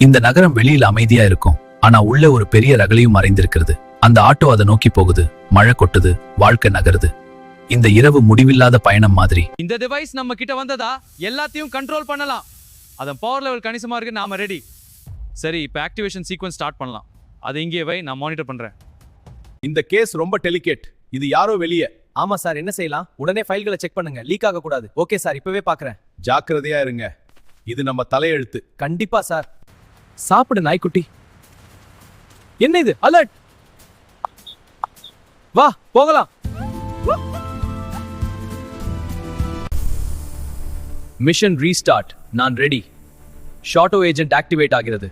இந்த நகரம் வெளியில அமைதியா இருக்கும், ஆனா உள்ள ஒரு பெரிய ரகளையும் மறைந்திருக்கிறது. அந்த ஆட்டோ அதை நோக்கி போகுது, மழை கொட்டுது, வாழ்க்கை நகருது. இந்த இரவு முடிவில்லாத பயணம் மாதிரி. இந்த டிவைஸ் நம்ம கிட்ட வந்ததா எல்லாத்தையும் கண்ட்ரோல் பண்ணலாம். அதன் பவர் லெவல் கணிசமா இருக்கு, நாம ரெடி. சரி, இப்போ ஆக்டிவேஷன் சீக்வன்ஸ் ஸ்டார்ட் பண்ணலாம். அதை இங்கே வை, நான் மானிட்டர் பண்றேன். இந்த கேஸ் ரொம்ப டெலிகேட். இது யாரோ வெளியே. ஆமா சார், என்ன செய்யலாம்? உடனே ஃபைல்களை செக் பண்ணுங்க, லீக் ஆக கூடாது. ஓகே சார், இப்பவே பாக்குறேன். ஜாக்கிரதையா இருங்க, இது நம்ம தலையெழுத்து. கண்டிப்பா சார். சாப்பிடு நாய்க்குட்டி. என்ன இது? அலர்ட்! வா போகலாம். Mission restart. நான் ரெடி. ஷாட்டோ ஏஜென்ட் ஆக்டிவேட் ஆகிறது.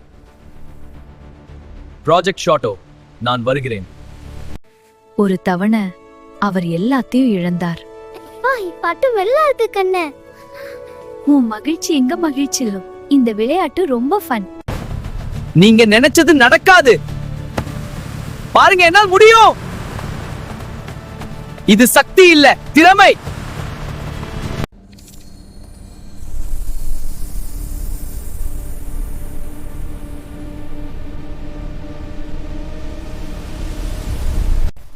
ப்ராஜெக்ட் ஷாட்டோ, நான் வருகிறேன். ஒரு தவணை அவர் எல்லாத்தையும் இழந்தார். பாட்டு வெள்ளா இருக்கு கண்ணே. உன் மகிழ்ச்சி எங்க மகிழ்ச்சி. இந்த விளையாட்டு ரொம்ப ஃபன். நீங்க நினைச்சது நடக்காது. பாருங்க, என்னால் முடியும். இது சக்தி இல்ல, திறமை.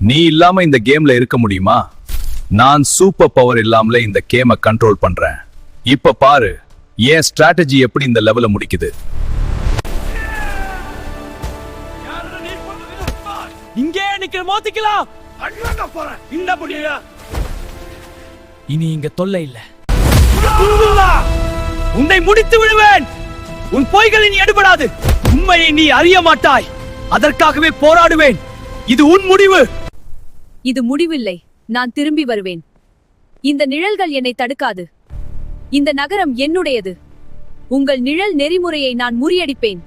நீ இல்லாம இந்த கேம்ல இருக்க முடியுமா? நான் சூப்பர் பவர் இல்லாமல இந்த கேமை கண்ட்ரோல் பண்றேன். இப்ப பாரு ஏன் ஸ்ட்ராட்டஜி எப்படி இந்த லெவல முடிக்குது. இங்கே நிக்கிற மோதிக்கலாம். இனி இங்க தொல்லை இல்ல. உன்னை முடித்து விடுவேன். உன் பொய்களை நீ எடுபடாது. உண்மையை நீ அறிய மாட்டாய். அதற்காகவே போராடுவேன். இது உன் முடிவு. இது முடிவில்லை, நான் திரும்பி வருவேன். இந்த நிழல்கள் என்னை தடுக்காது. இந்த நகரம் என்னுடையது. உங்கள் நிழல் நெறிமுறையை நான் முறியடிப்பேன்.